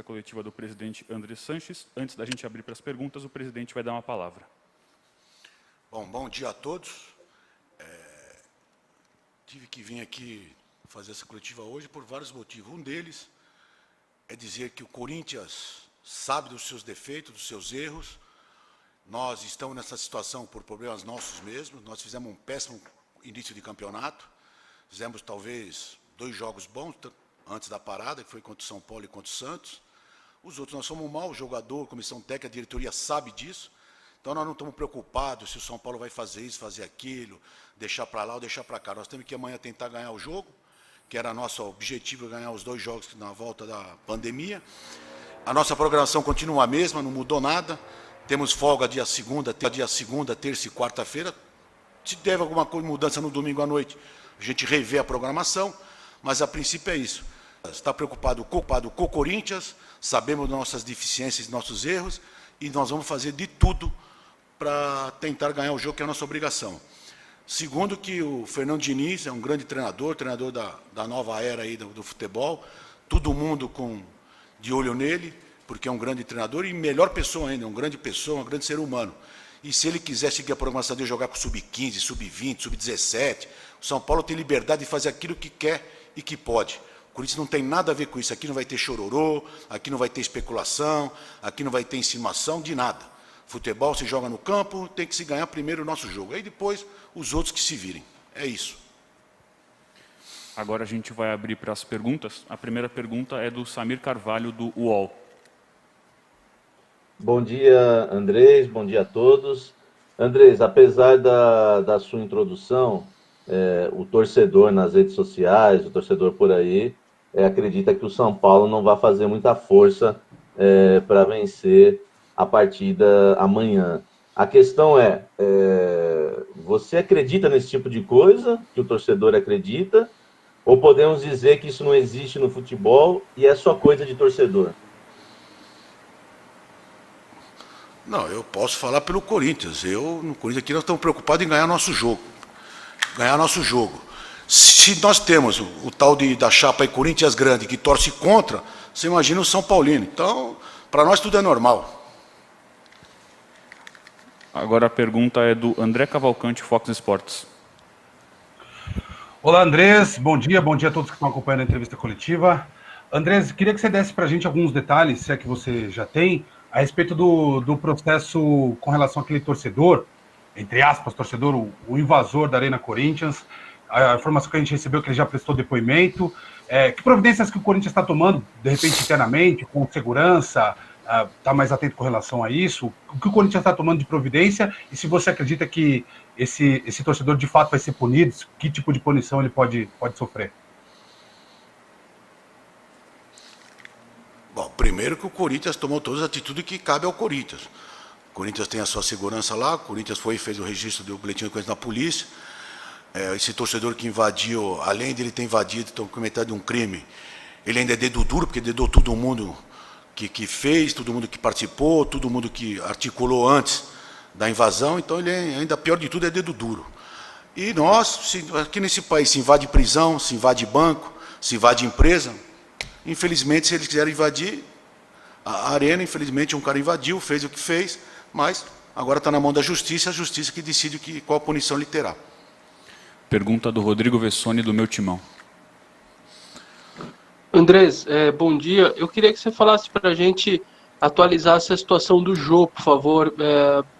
entrevista coletiva do presidente André Sanches. Antes da gente abrir para as perguntas, o presidente vai dar uma palavra. Bom dia a todos. Tive que vir aqui fazer essa coletiva hoje por vários motivos. Um deles é dizer que o Corinthians sabe dos seus defeitos, dos seus erros. Nós estamos nessa situação por problemas nossos mesmos. Nós fizemos um péssimo início de campeonato. Fizemos, talvez, 2 jogos bons antes da parada, que foi contra o São Paulo e contra o Santos. Os outros, nós somos um mau jogador, comissão técnica, a diretoria sabe disso. Então, nós não estamos preocupados se o São Paulo vai fazer isso, fazer aquilo, deixar para lá ou deixar para cá. Nós temos que amanhã tentar ganhar o jogo, que era nosso objetivo, ganhar os 2 jogos na volta da pandemia. A nossa programação continua a mesma, não mudou nada. Temos folga dia segunda, terça e quarta-feira. Se deve alguma coisa, mudança no domingo à noite, a gente revê a programação, mas a princípio é isso. Está preocupado com o Corinthians, sabemos das nossas deficiências e nossos erros, e nós vamos fazer de tudo para tentar ganhar o jogo, que é a nossa obrigação. Segundo, que o Fernando Diniz é um grande treinador da nova era aí do futebol, todo mundo de olho nele, porque é um grande treinador e melhor pessoa ainda, um grande pessoa, um grande ser humano. E se ele quiser seguir a programação de jogar com sub-15, sub-20, sub-17, o São Paulo tem liberdade de fazer aquilo que quer e que pode. O Corinthians não tem nada a ver com isso. Aqui não vai ter chororô, aqui não vai ter especulação, aqui não vai ter insinuação de nada. Futebol se joga no campo, tem que se ganhar primeiro o nosso jogo. Aí depois, os outros que se virem. É isso. Agora a gente vai abrir para as perguntas. A primeira pergunta é do Samir Carvalho, do UOL. Bom dia, Andrés. Bom dia a todos. Andrés, apesar da sua introdução, o torcedor nas redes sociais, o torcedor por aí, acredita que o São Paulo não vai fazer muita força para vencer a partida amanhã. A questão você acredita nesse tipo de coisa, que o torcedor acredita, ou podemos dizer que isso não existe no futebol e é só coisa de torcedor? Não, eu posso falar pelo Corinthians. No Corinthians aqui nós estamos preocupados em ganhar nosso jogo. Ganhar nosso jogo. Se nós temos o tal da chapa aí Corinthians grande que torce contra, você imagina o São Paulino. Então, para nós tudo é normal. Agora a pergunta é do André Cavalcante, Fox Sports. Olá, Andrés. Bom dia a todos que estão acompanhando a entrevista coletiva. Andrés, queria que você desse para a gente alguns detalhes, se é que você já tem, a respeito do processo com relação àquele torcedor, entre aspas, torcedor, o invasor da Arena Corinthians. A informação que a gente recebeu é que ele já prestou depoimento. Que providências que o Corinthians está tomando, de repente, internamente, com segurança, está mais atento com relação a isso? O que o Corinthians está tomando de providência? E se você acredita que esse torcedor, de fato, vai ser punido? Que tipo de punição ele pode sofrer? Bom, primeiro que o Corinthians tomou todas as atitudes que cabe ao Corinthians. O Corinthians tem a sua segurança lá, o Corinthians foi e fez o registro do boletim de ocorrência na polícia. Esse torcedor que invadiu, além de ele ter invadido, ter cometido um crime, ele ainda é dedo duro, porque dedou todo mundo que fez, todo mundo que participou, todo mundo que articulou antes da invasão, então ele ainda, pior de tudo, é dedo duro. E nós, aqui nesse país, se invade prisão, se invade banco, se invade empresa. Infelizmente, se eles quiserem invadir a arena, infelizmente um cara invadiu, fez o que fez, mas agora está na mão da justiça, a justiça que decide qual a punição ele terá. Pergunta do Rodrigo Vessone, do Meu Timão. Andrés, bom dia. Eu queria que você falasse para a gente, atualizasse a situação do Jô, por favor.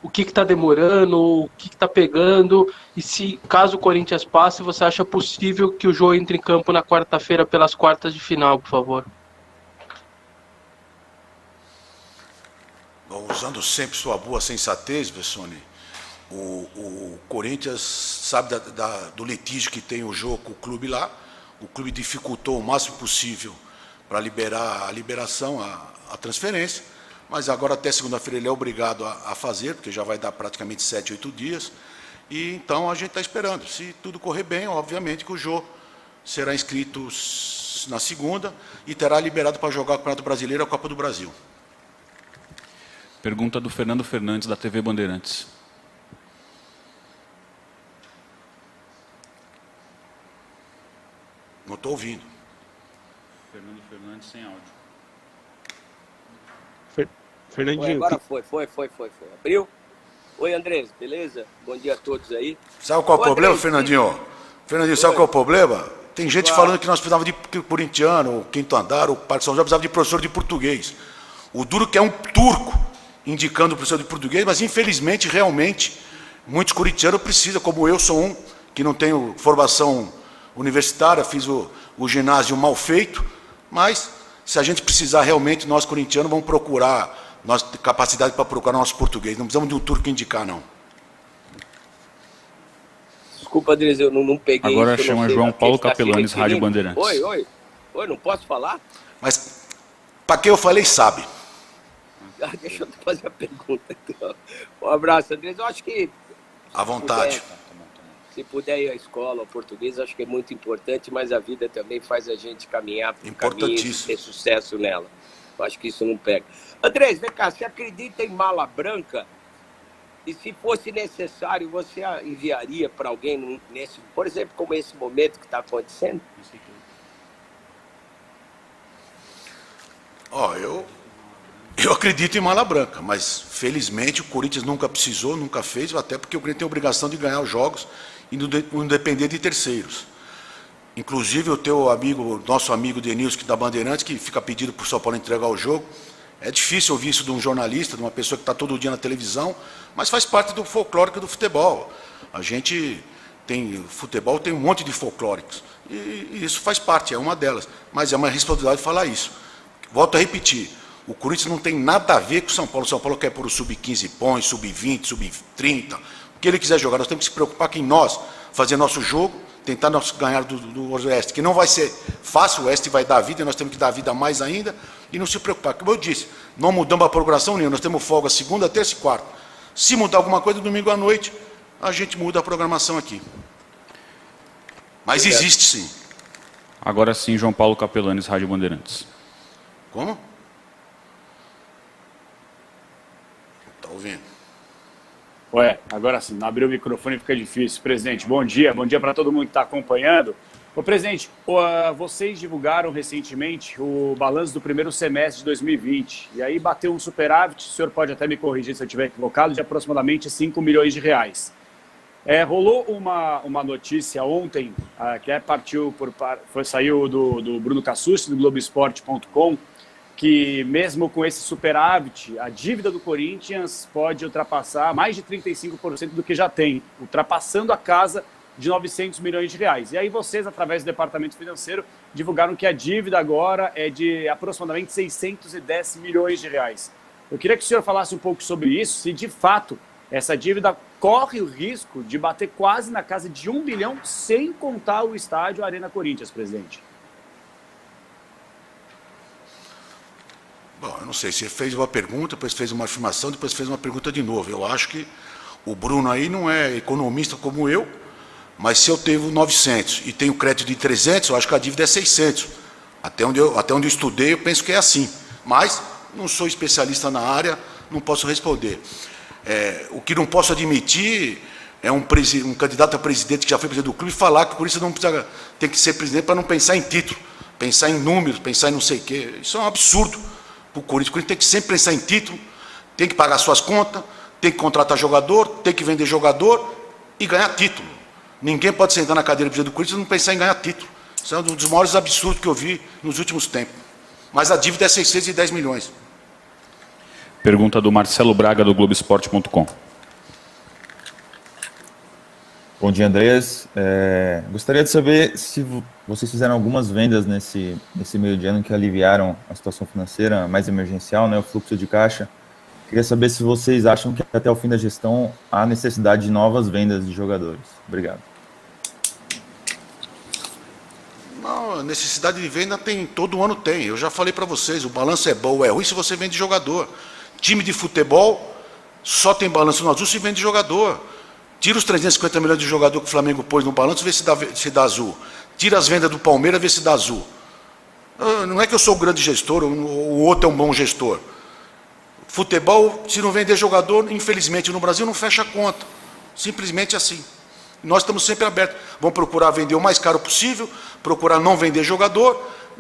O que está demorando, o que está pegando, e se, caso o Corinthians passe, você acha possível que o Jô entre em campo na quarta-feira pelas quartas de final, por favor? Bom, usando sempre sua boa sensatez, Vessone, o Corinthians sabe do litígio que tem o Jô com o clube lá. O clube dificultou o máximo possível para liberar a liberação, a transferência, mas agora até segunda-feira ele é obrigado a fazer, porque já vai dar praticamente 7, 8 dias, e então a gente está esperando. Se tudo correr bem, obviamente que o Jô será inscrito na segunda e terá liberado para jogar o Campeonato Brasileiro e a Copa do Brasil. Pergunta do Fernando Fernandes, da TV Bandeirantes. Não estou ouvindo. Fernando Fernandes, sem áudio. Fernandinho. Agora foi. Abriu? Oi, Andrés, beleza? Bom dia a todos aí. Sabe qual é o problema, Andrés, Fernandinho? Fernandinho, sabe qual é o problema? Tem gente falando que nós precisávamos de corintiano, o quinto andar, o Parque São João precisava de professor de português. O duro que é um turco indicando o professor de português, mas infelizmente, realmente, muitos corintianos precisam, como eu sou um, que não tenho formação universitária, fiz o ginásio mal feito, mas se a gente precisar realmente, nós corintianos vamos procurar, nós temos capacidade para procurar nosso português, não precisamos de um turco indicar, não. Desculpa, Andrés, eu não peguei. Agora isso, chama João Paulo Capelanes, Rádio Bandeirantes. Oi, não posso falar? Mas, para quem eu falei, sabe. Deixa eu fazer a pergunta, então. Um abraço, Andrés. Eu acho que... À vontade. Se puder ir à escola, ao português, acho que é muito importante, mas a vida também faz a gente caminhar por caminhos e ter sucesso nela. Eu acho que isso não pega. Andrés, vem cá, você acredita em mala branca? E se fosse necessário, você enviaria para alguém, por exemplo, como esse momento que está acontecendo? Eu acredito em mala branca, mas felizmente o Corinthians nunca precisou, nunca fez, até porque o Corinthians tem a obrigação de ganhar os jogos e não depender de terceiros. Inclusive o teu amigo, nosso amigo Denilson da Bandeirantes, que fica pedindo para o São Paulo entregar o jogo. É difícil ouvir isso de um jornalista, de uma pessoa que está todo dia na televisão, mas faz parte do folclórico do futebol. A gente futebol tem um monte de folclóricos, e isso faz parte, é uma delas. Mas é uma responsabilidade falar isso. Volto a repetir, o Corinthians não tem nada a ver com o São Paulo. O São Paulo quer pôr o sub-15 põe, sub-20, sub-30, o que ele quiser jogar. Nós temos que se preocupar que em nós, fazer nosso jogo, tentar ganhar do Oeste, que não vai ser fácil, o Oeste vai dar vida, e nós temos que dar vida mais ainda, e não se preocupar. Como eu disse, não mudamos a programação nenhuma, nós temos folga segunda, terça e quarta. Se mudar alguma coisa, domingo à noite, a gente muda a programação aqui. Mas existe sim. Agora sim, João Paulo Capelanes, Rádio Bandeirantes. Como? Está ouvindo? Ué, agora sim, não abrir o microfone fica difícil. Presidente, bom dia para todo mundo que está acompanhando. Ô, presidente, vocês divulgaram recentemente o balanço do primeiro semestre de 2020, e aí bateu um superávit, o senhor pode até me corrigir se eu estiver equivocado, de aproximadamente 5 milhões de reais. Rolou uma notícia ontem, que saiu do Bruno Cassucci, do Globoesporte.com, que mesmo com esse superávit, a dívida do Corinthians pode ultrapassar mais de 35% do que já tem, ultrapassando a casa de 900 milhões de reais. E aí vocês, através do Departamento Financeiro, divulgaram que a dívida agora é de aproximadamente 610 milhões de reais. Eu queria que o senhor falasse um pouco sobre isso, se de fato essa dívida corre o risco de bater quase na casa de 1 bilhão, sem contar o estádio Arena Corinthians, presidente. Bom, eu não sei, você fez uma pergunta, depois fez uma afirmação, depois fez uma pergunta de novo. Eu acho que o Bruno aí não é economista como eu, mas se eu tenho 900 e tenho crédito de 300, eu acho que a dívida é 600. Até onde eu estudei, eu penso que é assim. Mas não sou especialista na área, não posso responder. O que não posso admitir é um candidato a presidente que já foi presidente do clube falar que o Corinthians não precisa, tem que ser presidente para não pensar em título, pensar em números, pensar em não sei o quê. Isso é um absurdo para o Corinthians. O Corinthians tem que sempre pensar em título, tem que pagar suas contas, tem que contratar jogador, tem que vender jogador e ganhar título. Ninguém pode sentar na cadeira de presidente do Corinthians e não pensar em ganhar título. Isso é um dos maiores absurdos que eu vi nos últimos tempos. Mas a dívida é 610 milhões. Pergunta do Marcelo Braga, do Globoesporte.com. Bom dia, Andrés. Gostaria de saber se vocês fizeram algumas vendas nesse meio de ano que aliviaram a situação financeira mais emergencial, né, o fluxo de caixa. Queria saber se vocês acham que até o fim da gestão há necessidade de novas vendas de jogadores. Obrigado. Não, a necessidade de venda todo ano tem. Eu já falei para vocês, o balanço é bom ou é ruim se você vende jogador. Time de futebol só tem balanço no azul se vende jogador. Tira os 350 milhões de jogador que o Flamengo pôs no balanço, vê se dá azul. Tira as vendas do Palmeiras, vê se dá azul. Não é que eu sou um grande gestor, o outro é um bom gestor. Futebol, se não vender jogador, infelizmente no Brasil não fecha a conta. Simplesmente assim. Nós estamos sempre abertos. Vamos procurar vender o mais caro possível, procurar não vender jogador,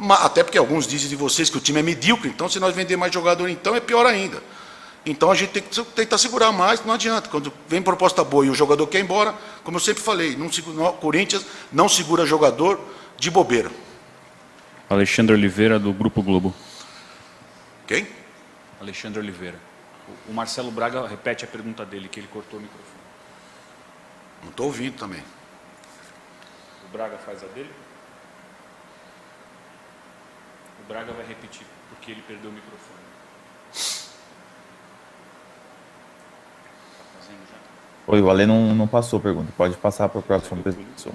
até porque alguns dizem de vocês que o time é medíocre, então se nós vender mais jogador, então é pior ainda. Então a gente tem que tentar segurar mais, não adianta. Quando vem proposta boa e o jogador quer ir embora, como eu sempre falei, Corinthians não segura jogador de bobeira. Alexandre Oliveira, do Grupo Globo. Quem? Alexandre Oliveira. O Marcelo Braga repete a pergunta dele, que ele cortou o microfone. Não estou ouvindo também. O Braga faz a dele? O Braga vai repetir, porque ele perdeu o microfone. Tá fazendo já? Oi, o Ale não passou a pergunta. Pode passar para o próximo pessoa.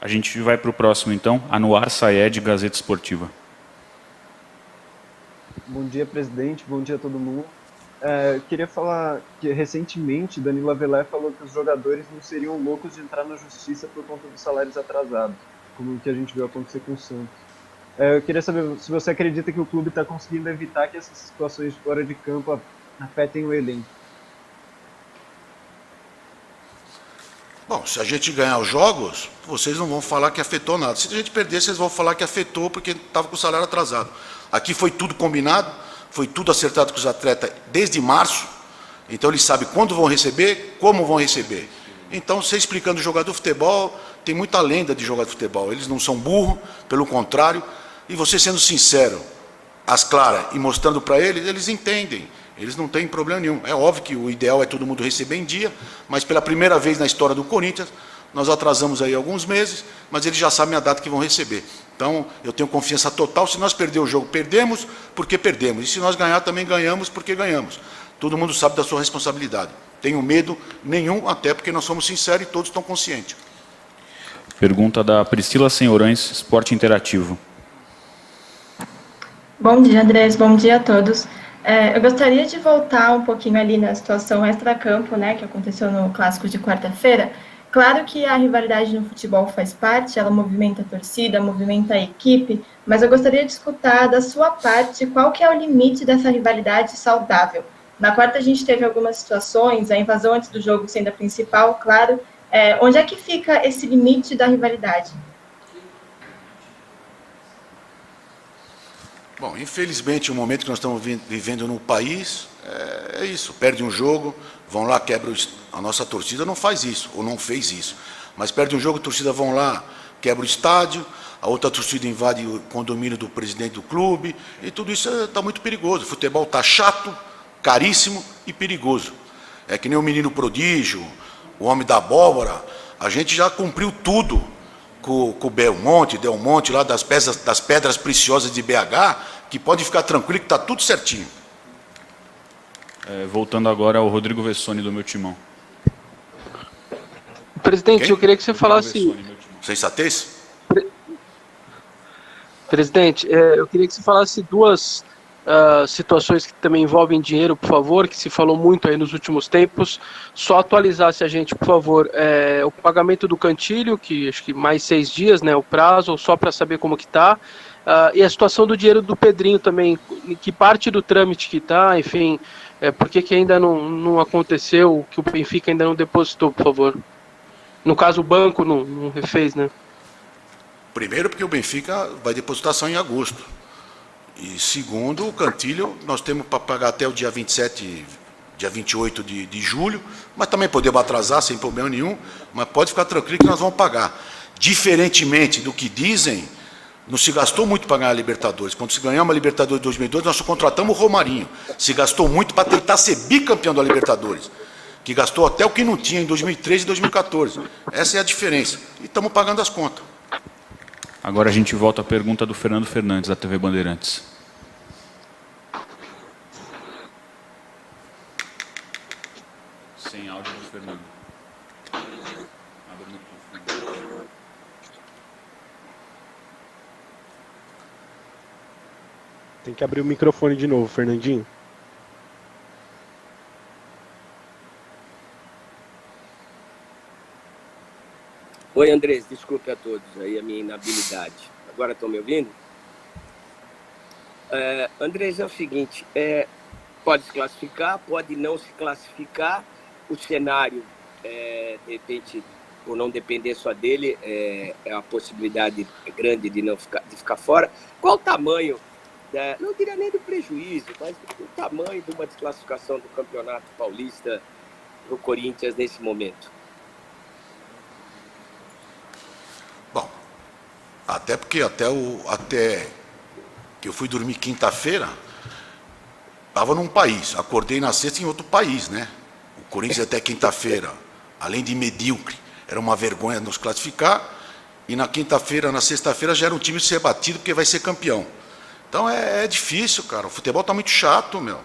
A gente vai para o próximo, então. Anuar Sayed, Gazeta Esportiva. Bom dia, presidente. Bom dia a todo mundo. Queria falar que, recentemente, Danilo Avelar falou que os jogadores não seriam loucos de entrar na justiça por conta dos salários atrasados, como o que a gente viu acontecer com o Santos. Eu queria saber se você acredita que o clube está conseguindo evitar que essas situações fora de campo afetem o elenco. Bom, se a gente ganhar os jogos, vocês não vão falar que afetou nada. Se a gente perder, vocês vão falar que afetou porque estava com o salário atrasado. Aqui foi tudo combinado, foi tudo acertado com os atletas desde março. Então eles sabem quando vão receber, como vão receber. Então, você explicando o jogador de futebol, tem muita lenda de jogador de futebol. Eles não são burros, pelo contrário. E você sendo sincero, às claras, e mostrando para eles, eles entendem. Eles não têm problema nenhum. É óbvio que o ideal é todo mundo receber em dia, mas pela primeira vez na história do Corinthians, nós atrasamos aí alguns meses, mas eles já sabem a data que vão receber. Então, eu tenho confiança total. Se nós perder o jogo, perdemos porque perdemos. E se nós ganhar, também ganhamos porque ganhamos. Todo mundo sabe da sua responsabilidade. Tenho medo nenhum, até porque nós somos sinceros e todos estão conscientes. Pergunta da Priscila Senhorães, Esporte Interativo. Bom dia, Andrés. Bom dia a todos. Eu gostaria de voltar um pouquinho ali na situação extra-campo, né, que aconteceu no Clássico de quarta-feira. Claro que a rivalidade no futebol faz parte, ela movimenta a torcida, movimenta a equipe, mas eu gostaria de escutar da sua parte qual que é o limite dessa rivalidade saudável. Na quarta a gente teve algumas situações, a invasão antes do jogo sendo a principal, claro. Onde é que fica esse limite da rivalidade? Bom, infelizmente, o momento que nós estamos vivendo no país é isso. Perde um jogo, vão lá, quebra a nossa torcida, não faz isso, ou não fez isso. Mas perde um jogo, a torcida vão lá, quebra o estádio, a outra torcida invade o condomínio do presidente do clube, e tudo isso está muito perigoso. O futebol está chato, caríssimo e perigoso. É que nem o menino prodígio, o homem da abóbora, a gente já cumpriu tudo com o Del Monte, lá das pedras preciosas de BH, que pode ficar tranquilo que está tudo certinho. Voltando agora ao Rodrigo Vessoni, do Meu Timão. Presidente, Quem? eu queria que você falasse... Sensatez? Presidente, eu queria que você falasse duas situações que também envolvem dinheiro, por favor, que se falou muito aí nos últimos tempos. Só atualizasse a gente, por favor, o pagamento do Cantilho, que acho que mais 6 dias, né, o prazo, só para saber como que está, e a situação do dinheiro do Pedrinho também, que parte do trâmite que está, enfim, por que ainda não aconteceu, que o Benfica ainda não depositou, por favor. No caso, o banco não refez, né? Primeiro, porque o Benfica vai depositar só em agosto. E segundo, o Cantilho, nós temos para pagar até o dia 27, dia 28 de julho, mas também podemos atrasar sem problema nenhum, mas pode ficar tranquilo que nós vamos pagar. Diferentemente do que dizem, não se gastou muito para ganhar a Libertadores. Quando se ganhou uma Libertadores em 2002, nós só contratamos o Romarinho. Se gastou muito para tentar ser bicampeão da Libertadores, que gastou até o que não tinha em 2013 e 2014. Essa é a diferença. E estamos pagando as contas. Agora a gente volta à pergunta do Fernando Fernandes, da TV Bandeirantes. Sem áudio do Fernando. Abre o microfone. Tem que abrir o microfone de novo, Fernandinho. Oi, Andrés, desculpe a todos aí a minha inabilidade. Agora estão me ouvindo? Andrés, é o seguinte, pode se classificar, pode não se classificar, o cenário de repente, por não depender só dele, é a possibilidade grande de ficar fora. Qual o tamanho, não diria nem do prejuízo, mas o tamanho de uma desclassificação do Campeonato Paulista para o Corinthians nesse momento? Bom, até porque até que eu fui dormir quinta-feira, estava num país, acordei na sexta em outro país, né? O Corinthians até quinta-feira, além de medíocre, era uma vergonha nos classificar, e na quinta-feira, na sexta-feira já era um time ser batido porque vai ser campeão. Então é difícil, cara, o futebol está muito chato, meu.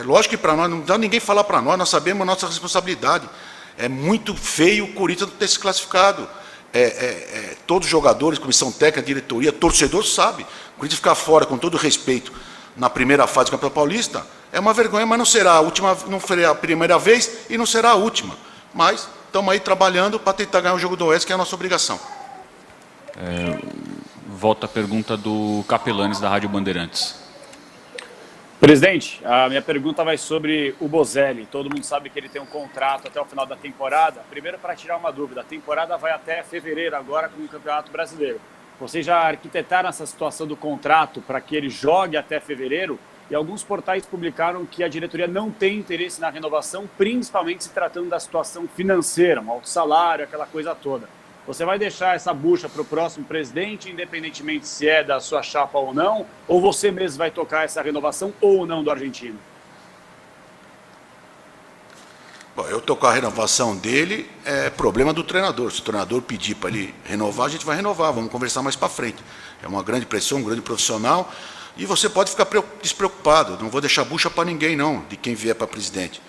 Lógico que para nós, não dá ninguém falar para nós sabemos a nossa responsabilidade. É muito feio o Corinthians não ter se classificado. Todos os jogadores, comissão técnica, diretoria, torcedor sabe. O Corinthians ficar fora, com todo respeito, na primeira fase do Campeonato Paulista, é uma vergonha, mas não será a última, não foi a primeira vez e não será a última. Mas estamos aí trabalhando para tentar ganhar o jogo do Oeste, que é a nossa obrigação. Volta a pergunta do Capelanes, da Rádio Bandeirantes. Presidente, a minha pergunta vai sobre o Bozelli. Todo mundo sabe que ele tem um contrato até o final da temporada. Primeiro, para tirar uma dúvida, a temporada vai até fevereiro agora com o Campeonato Brasileiro. Vocês já arquitetaram essa situação do contrato para que ele jogue até fevereiro? E alguns portais publicaram que a diretoria não tem interesse na renovação, principalmente se tratando da situação financeira, um alto salário, aquela coisa toda. Você vai deixar essa bucha para o próximo presidente, independentemente se é da sua chapa ou não, ou você mesmo vai tocar essa renovação ou não do argentino? Bom, eu tocar a renovação dele é problema do treinador. Se o treinador pedir para ele renovar, a gente vai renovar, vamos conversar mais para frente. É uma grande pressão, um grande profissional, e você pode ficar despreocupado. Não vou deixar bucha para ninguém, não, de quem vier para presidente.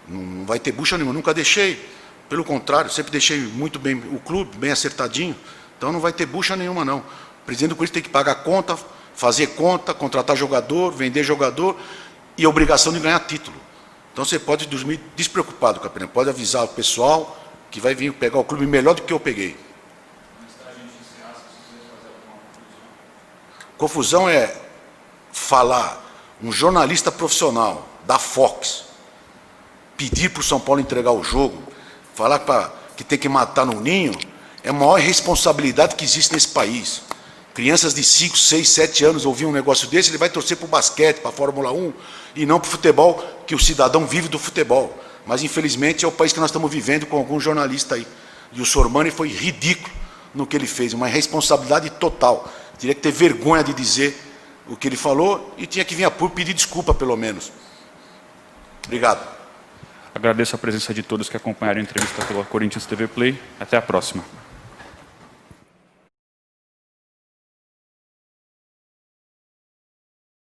Não vai ter bucha nenhuma, nunca deixei. Pelo contrário, sempre deixei muito bem o clube, bem acertadinho. Então não vai ter bucha nenhuma, não. O presidente do Corinthians tem que pagar conta, fazer conta, contratar jogador, vender jogador e a obrigação de ganhar título. Então você pode dormir despreocupado, Capelão. Pode avisar o pessoal que vai vir pegar o clube melhor do que eu peguei. Confusão é falar um jornalista profissional da Fox pedir para o São Paulo entregar o jogo, falar que tem que matar no ninho, é a maior irresponsabilidade que existe nesse país. Crianças de 5, 6, 7 anos ouvir um negócio desse, ele vai torcer para o basquete, para a Fórmula 1, e não para o futebol, que o cidadão vive do futebol. Mas, infelizmente, é o país que nós estamos vivendo com algum jornalista aí. E o Sormani foi ridículo no que ele fez, uma irresponsabilidade total. Teria que ter vergonha de dizer o que ele falou e tinha que vir a público pedir desculpa, pelo menos. Obrigado. Agradeço a presença de todos que acompanharam a entrevista pela Corinthians TV Play. Até a próxima.